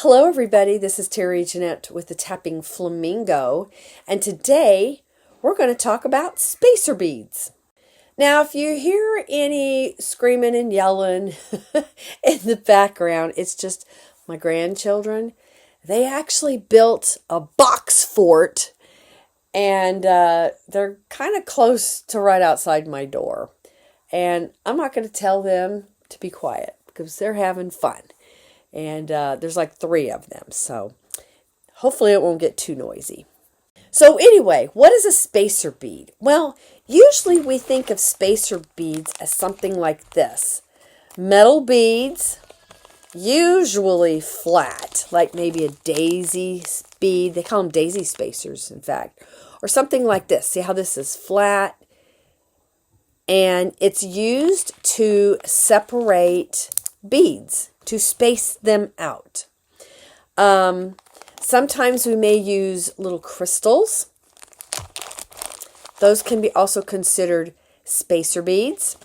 Hello everybody, this is Terry Jeanette with the Tapping Flamingo, and today we're going to talk about spacer beads. Now if you hear any screaming and yelling in the background, it's just my grandchildren. They actually built a box fort and they're kind of close to right outside my door. And I'm not going to tell them to be quiet because they're having fun. And there's like 3 of them, so hopefully it won't get too noisy. So anyway, what is a spacer bead? Well, usually we think of spacer beads as something like this. Metal beads, usually flat, like maybe a daisy bead. They call them daisy spacers, in fact. Or something like this. See how this is flat? And it's used to separate beads, to space them out. Sometimes we may use little crystals. Those can be also considered spacer beads.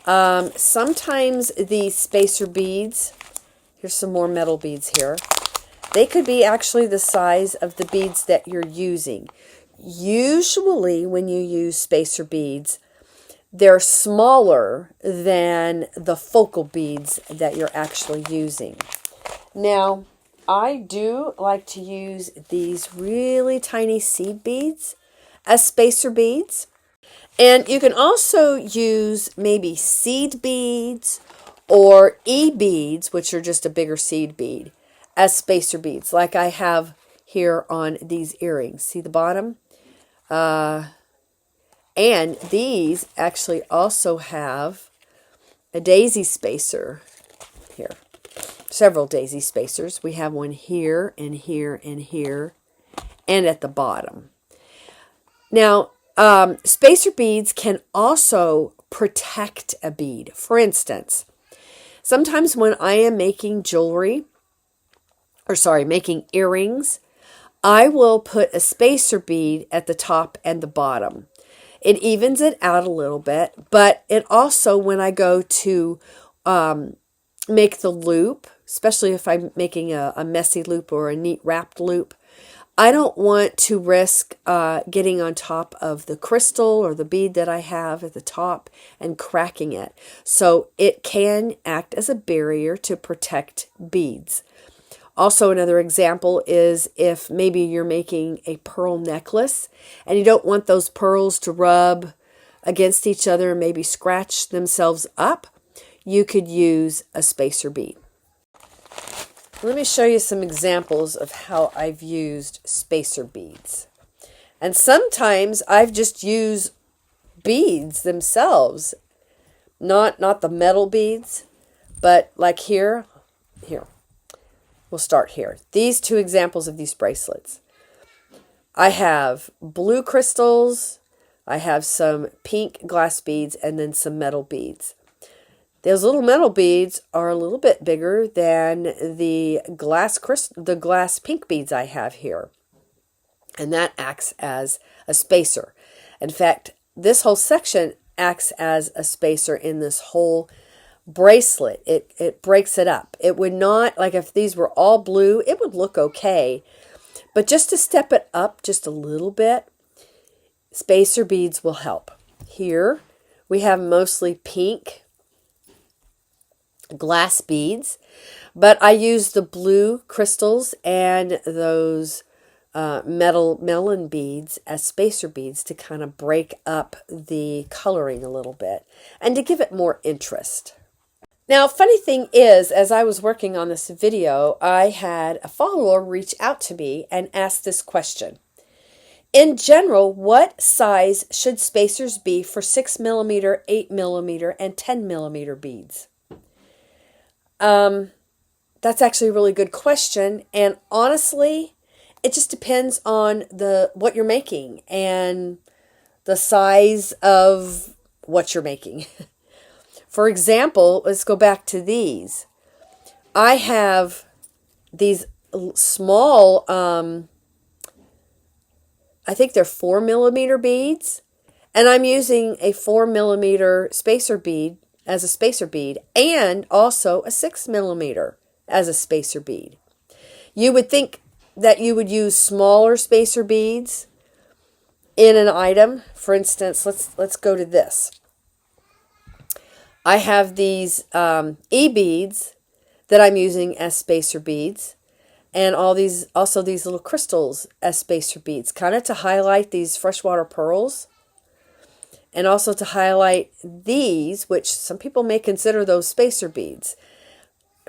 Sometimes these spacer beads, here's some more metal beads here, they could be actually the size of the beads that you're using. Usually when you use spacer beads, they're smaller than the focal beads that you're actually using. Now, I do like to use these really tiny seed beads as spacer beads. And you can also use maybe seed beads or E-beads, which are just a bigger seed bead, as spacer beads, like I have here on these earrings. See the bottom? And these actually also have a daisy spacer here. Several daisy spacers. We have one here and here and here and at the bottom. Now, spacer beads can also protect a bead. For instance, sometimes when I am making jewelry, making earrings, I will put a spacer bead at the top and the bottom. It evens it out a little bit, but it also, when I go to make the loop, especially if I'm making a messy loop or a neat wrapped loop, I don't want to risk getting on top of the crystal or the bead that I have at the top and cracking it. So it can act as a barrier to protect beads. Also, another example is if maybe you're making a pearl necklace and you don't want those pearls to rub against each other and maybe scratch themselves up, you could use a spacer bead. Let me show you some examples of how I've used spacer beads. And sometimes I've just used beads themselves, not the metal beads, but like here. We'll start here. These 2 examples of these bracelets. I have blue crystals, I have some pink glass beads, and then some metal beads. Those little metal beads are a little bit bigger than the glass pink beads I have here. And that acts as a spacer. In fact, this whole section acts as a spacer in this whole bracelet. It breaks it up. It would not, like if these were all blue, it would look okay. But just to step it up just a little bit, spacer beads will help. Here we have mostly pink glass beads, but I use the blue crystals and those metal melon beads as spacer beads to kind of break up the coloring a little bit and to give it more interest. Now, funny thing is, as I was working on this video, I had a follower reach out to me and ask this question. In general, what size should spacers be for 6mm, 8mm, and 10mm beads? That's actually a really good question. And honestly, it just depends on what you're making and the size of what you're making. For example, let's go back to these. I have these small, I think they're 4mm beads, and I'm using a 4mm spacer bead as a spacer bead and also a 6mm as a spacer bead. You would think that you would use smaller spacer beads in an item. For instance, let's go to this. I have these e-beads that I'm using as spacer beads, and also these little crystals as spacer beads, kind of to highlight these freshwater pearls, and also to highlight these, which some people may consider those spacer beads.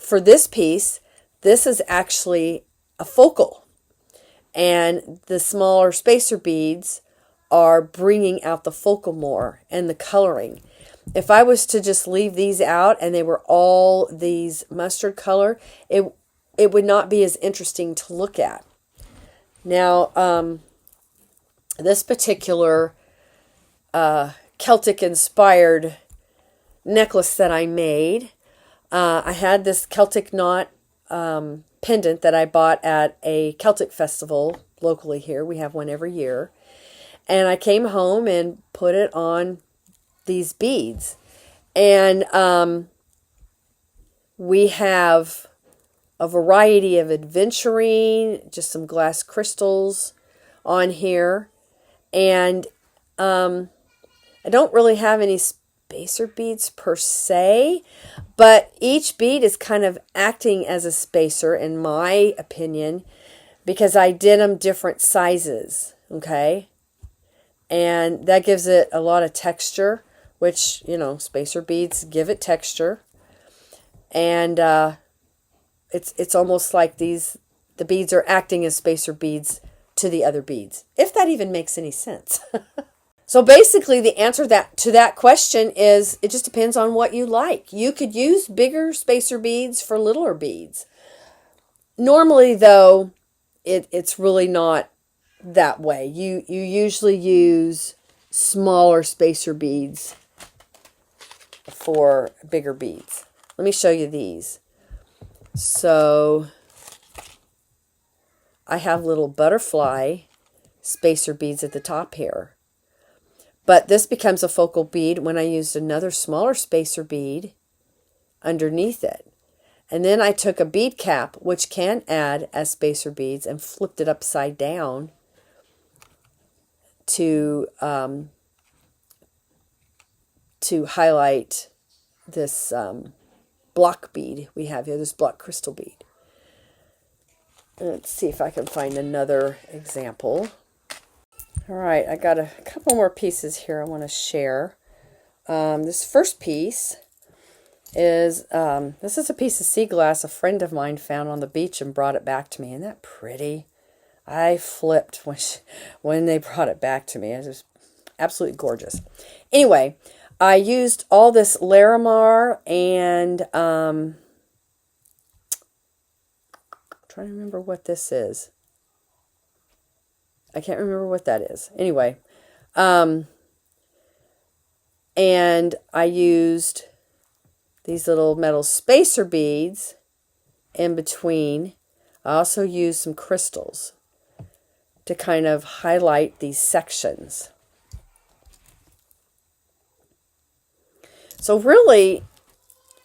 For this piece, this is actually a focal, and the smaller spacer beads are bringing out the focal more and the coloring. If I was to just leave these out and they were all these mustard color, it would not be as interesting to look at. Now, this particular Celtic-inspired necklace that I made, I had this Celtic knot pendant that I bought at a Celtic festival locally here. We have one every year. And I came home and put it on these beads. And we have a variety of adventuring, just some glass crystals on here. And I don't really have any spacer beads per se, but each bead is kind of acting as a spacer, in my opinion, because I did them different sizes, okay? And that gives it a lot of texture, which, you know, spacer beads give it texture. And it's almost like the beads are acting as spacer beads to the other beads, if that even makes any sense. So basically the answer to that question is it just depends on what you like. You could use bigger spacer beads for littler beads. Normally, though, it's really not that way. You usually use smaller spacer beads for bigger beads. Let me show you these. So I have little butterfly spacer beads at the top here. But this becomes a focal bead when I used another smaller spacer bead underneath it. And then I took a bead cap, which can add as spacer beads, and flipped it upside down to highlight this block bead we have here, this block crystal bead. Let's see if I can find another example. All right, I got a couple more pieces here I want to share. This first piece is, this is a piece of sea glass a friend of mine found on the beach and brought it back to me. Isn't that pretty? I flipped when they brought it back to me. It was absolutely gorgeous. Anyway, I used all this Larimar and trying to remember what this is. I can't remember what that is. Anyway, and I used these little metal spacer beads in between. I also used some crystals to kind of highlight these sections. So really,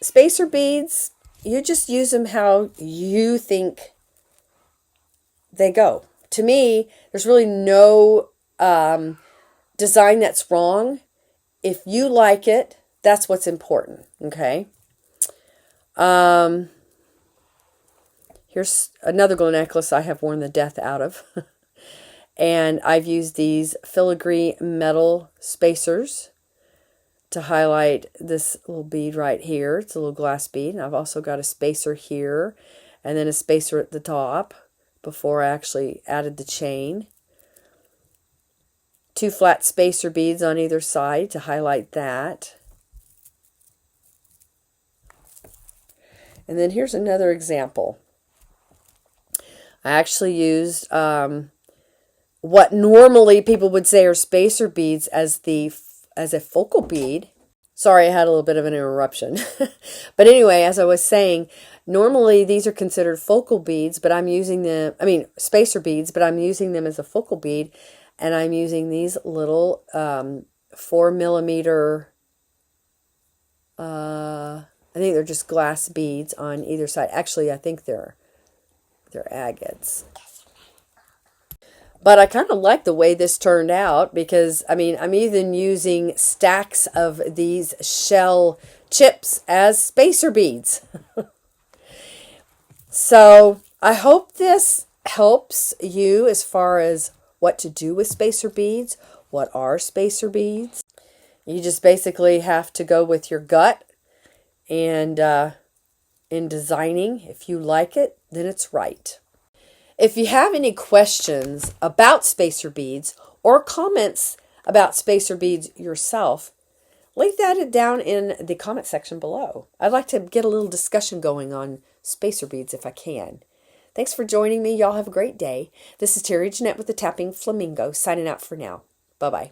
spacer beads, you just use them how you think they go. To me, there's really no design that's wrong. If you like it, that's what's important, okay? Here's another gold necklace I have worn the death out of. And I've used these filigree metal spacers to highlight this little bead right here. It's a little glass bead. And I've also got a spacer here and then a spacer at the top before I actually added the chain. 2 flat spacer beads on either side to highlight that. And then here's another example. I actually used what normally people would say are spacer beads as a focal bead. Sorry, I had a little bit of an interruption. But anyway, as I was saying, normally these are considered focal beads, but I'm using them, spacer beads, but I'm using them as a focal bead, and I'm using these little 4 millimeter I think they're just glass beads on either side. Actually, I think they're agates. But I kind of like the way this turned out because, I mean, I'm even using stacks of these shell chips as spacer beads. So I hope this helps you as far as what to do with spacer beads. What are spacer beads? You just basically have to go with your gut, and in designing, if you like it, then it's right. If you have any questions about spacer beads or comments about spacer beads yourself, leave that down in the comment section below. I'd like to get a little discussion going on spacer beads if I can. Thanks for joining me. Y'all have a great day. This is Terry Jeanette with the Tapping Flamingo signing out for now. Bye-bye.